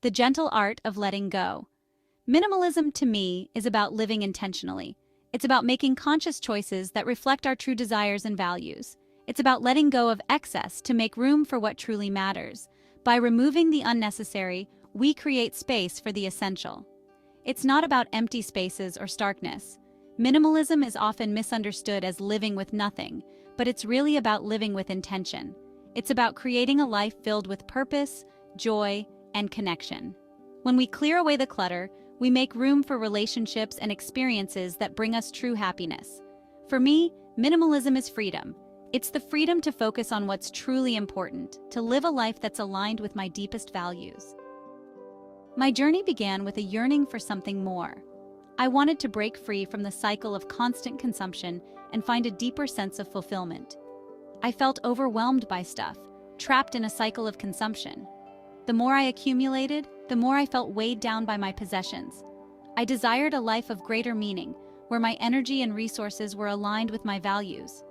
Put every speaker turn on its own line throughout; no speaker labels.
The gentle art of letting go. Minimalism to me is about living intentionally. It's about making conscious choices that reflect our true desires and values. It's about letting go of excess to make room for what truly matters. By removing the unnecessary, we create space for the essential. It's not about empty spaces or starkness. Minimalism is often misunderstood as living with nothing, but it's really about living with intention. It's about creating a life filled with purpose, joy, and connection. When we clear away the clutter, we make room for relationships and experiences that bring us true happiness. For me, minimalism is freedom. It's the freedom to focus on what's truly important, to live a life that's aligned with my deepest values. My journey began with a yearning for something more. I wanted to break free from the cycle of constant consumption and find a deeper sense of fulfillment. I felt overwhelmed by stuff, trapped in a cycle of consumption. The more I accumulated, the more I felt weighed down by my possessions. I desired a life of greater meaning, where my energy and resources were aligned with my values.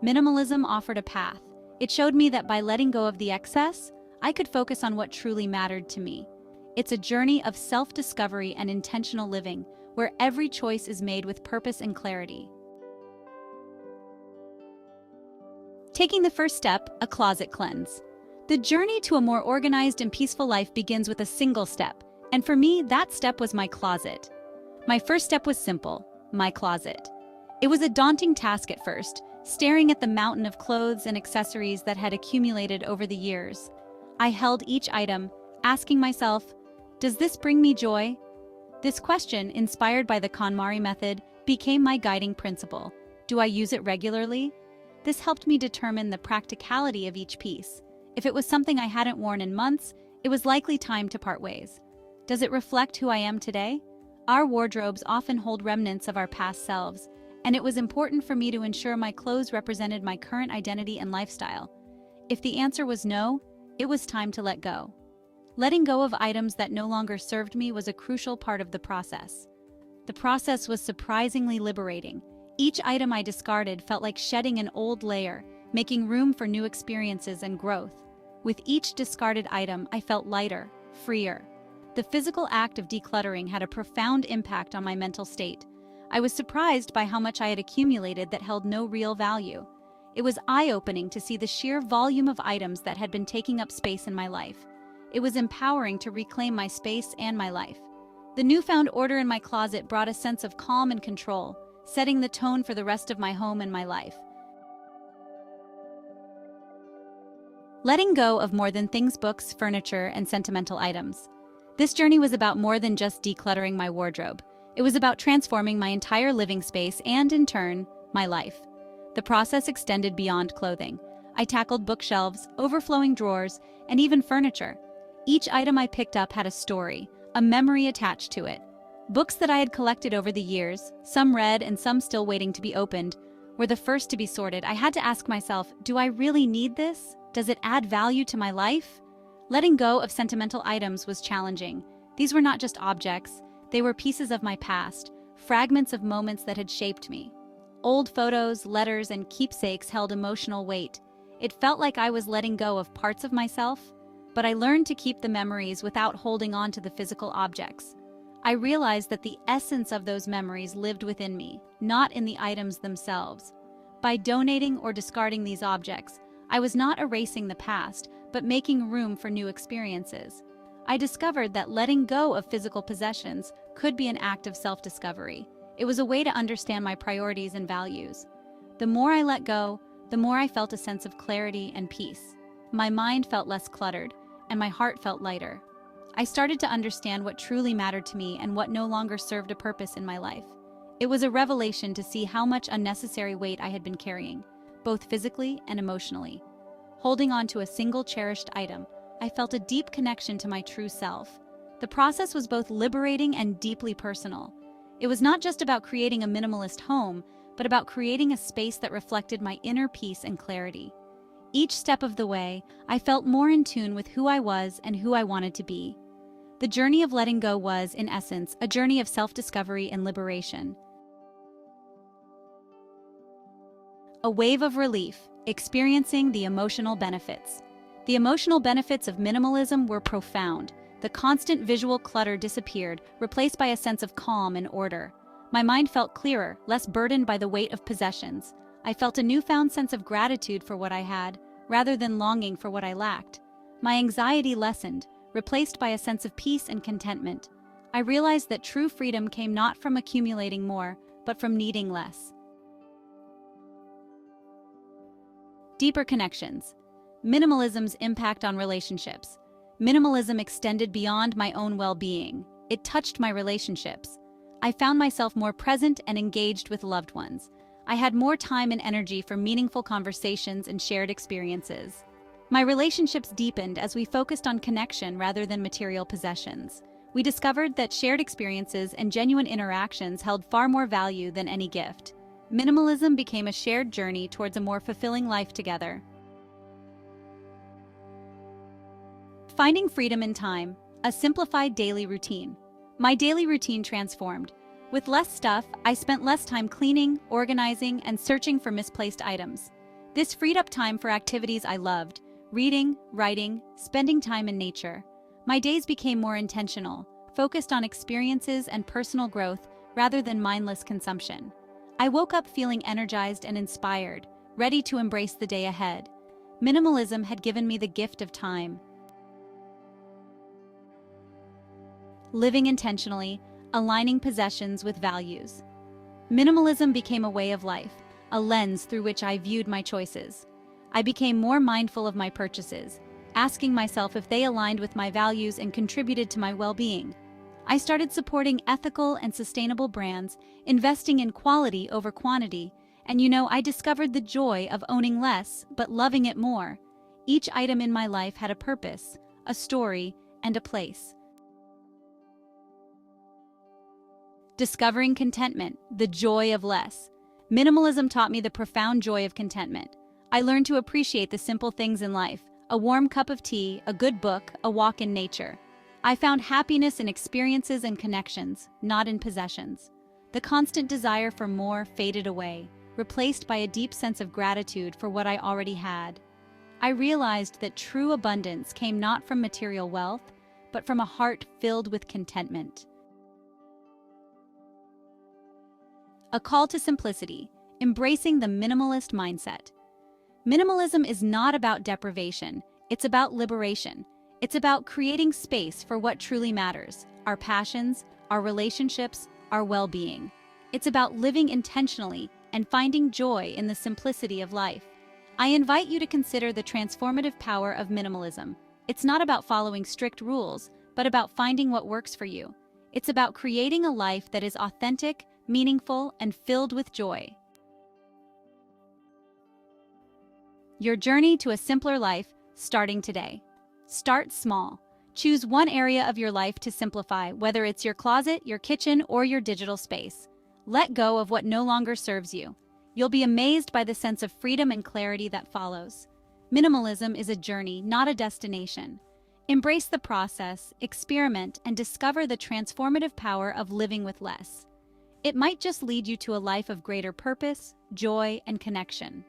Minimalism offered a path. It showed me that by letting go of the excess, I could focus on what truly mattered to me. It's a journey of self-discovery and intentional living, where every choice is made with purpose and clarity. Taking the first step, a closet cleanse. The journey to a more organized and peaceful life begins with a single step, and for me, that step was my closet. My first step was simple, my closet. It was a daunting task at first, staring at the mountain of clothes and accessories that had accumulated over the years. I held each item, asking myself, does this bring me joy? This question, inspired by the KonMari method, became my guiding principle. Do I use it regularly? This helped me determine the practicality of each piece. If it was something I hadn't worn in months, it was likely time to part ways. Does it reflect who I am today? Our wardrobes often hold remnants of our past selves, and it was important for me to ensure my clothes represented my current identity and lifestyle. If the answer was no, it was time to let go. Letting go of items that no longer served me was a crucial part of the process. The process was surprisingly liberating. Each item I discarded felt like shedding an old layer, making room for new experiences and growth. With each discarded item, I felt lighter, freer. The physical act of decluttering had a profound impact on my mental state. I was surprised by how much I had accumulated that held no real value. It was eye-opening to see the sheer volume of items that had been taking up space in my life. It was empowering to reclaim my space and my life. The newfound order in my closet brought a sense of calm and control, setting the tone for the rest of my home and my life. Letting go of more than things, books, furniture, and sentimental items. This journey was about more than just decluttering my wardrobe. It was about transforming my entire living space and, in turn, my life. The process extended beyond clothing. I tackled bookshelves, overflowing drawers, and even furniture. Each item I picked up had a story, a memory attached to it. Books that I had collected over the years, some read and some still waiting to be opened, were the first to be sorted. I had to ask myself, do I really need this? Does it add value to my life? Letting go of sentimental items was challenging. These were not just objects, they were pieces of my past, fragments of moments that had shaped me. Old photos, letters, and keepsakes held emotional weight. It felt like I was letting go of parts of myself, but I learned to keep the memories without holding on to the physical objects. I realized that the essence of those memories lived within me, not in the items themselves. By donating or discarding these objects, I was not erasing the past, but making room for new experiences. I discovered that letting go of physical possessions could be an act of self-discovery. It was a way to understand my priorities and values. The more I let go, the more I felt a sense of clarity and peace. My mind felt less cluttered, and my heart felt lighter. I started to understand what truly mattered to me and what no longer served a purpose in my life. It was a revelation to see how much unnecessary weight I had been carrying, both physically and emotionally. Holding on to a single cherished item, I felt a deep connection to my true self. The process was both liberating and deeply personal. It was not just about creating a minimalist home, but about creating a space that reflected my inner peace and clarity. Each step of the way, I felt more in tune with who I was and who I wanted to be. The journey of letting go was, in essence, a journey of self-discovery and liberation. A wave of relief, experiencing the emotional benefits. The emotional benefits of minimalism were profound. The constant visual clutter disappeared, replaced by a sense of calm and order. My mind felt clearer, less burdened by the weight of possessions. I felt a newfound sense of gratitude for what I had, rather than longing for what I lacked. My anxiety lessened, replaced by a sense of peace and contentment. I realized that true freedom came not from accumulating more, but from needing less. Deeper connections. Minimalism's impact on relationships. Minimalism extended beyond my own well-being. It touched my relationships. I found myself more present and engaged with loved ones. I had more time and energy for meaningful conversations and shared experiences. My relationships deepened as we focused on connection rather than material possessions. We discovered that shared experiences and genuine interactions held far more value than any gift. Minimalism became a shared journey towards a more fulfilling life together. Finding freedom in time, a simplified daily routine. My daily routine transformed. With less stuff, I spent less time cleaning, organizing, and searching for misplaced items. This freed up time for activities I loved: reading, writing, spending time in nature. My days became more intentional, focused on experiences and personal growth rather than mindless consumption. I woke up feeling energized and inspired, ready to embrace the day ahead. Minimalism had given me the gift of time. Living intentionally, aligning possessions with values. Minimalism became a way of life, a lens through which I viewed my choices. I became more mindful of my purchases, asking myself if they aligned with my values and contributed to my well-being. I started supporting ethical and sustainable brands, investing in quality over quantity, and I discovered the joy of owning less but loving it more. Each item in my life had a purpose, a story, and a place. Discovering contentment, the joy of less. Minimalism taught me the profound joy of contentment. I learned to appreciate the simple things in life: a warm cup of tea, a good book, a walk in nature. I found happiness in experiences and connections, not in possessions. The constant desire for more faded away, replaced by a deep sense of gratitude for what I already had. I realized that true abundance came not from material wealth, but from a heart filled with contentment. A call to simplicity, embracing the minimalist mindset. Minimalism is not about deprivation, it's about liberation. It's about creating space for what truly matters: our passions, our relationships, our well-being. It's about living intentionally and finding joy in the simplicity of life. I invite you to consider the transformative power of minimalism. It's not about following strict rules, but about finding what works for you. It's about creating a life that is authentic, meaningful, and filled with joy. Your journey to a simpler life, starting today. Start small. Choose one area of your life to simplify, whether it's your closet, your kitchen, or your digital space. Let go of what no longer serves you. You'll be amazed by the sense of freedom and clarity that follows. Minimalism is a journey, not a destination. Embrace the process, experiment, and discover the transformative power of living with less. It might just lead you to a life of greater purpose, joy, and connection.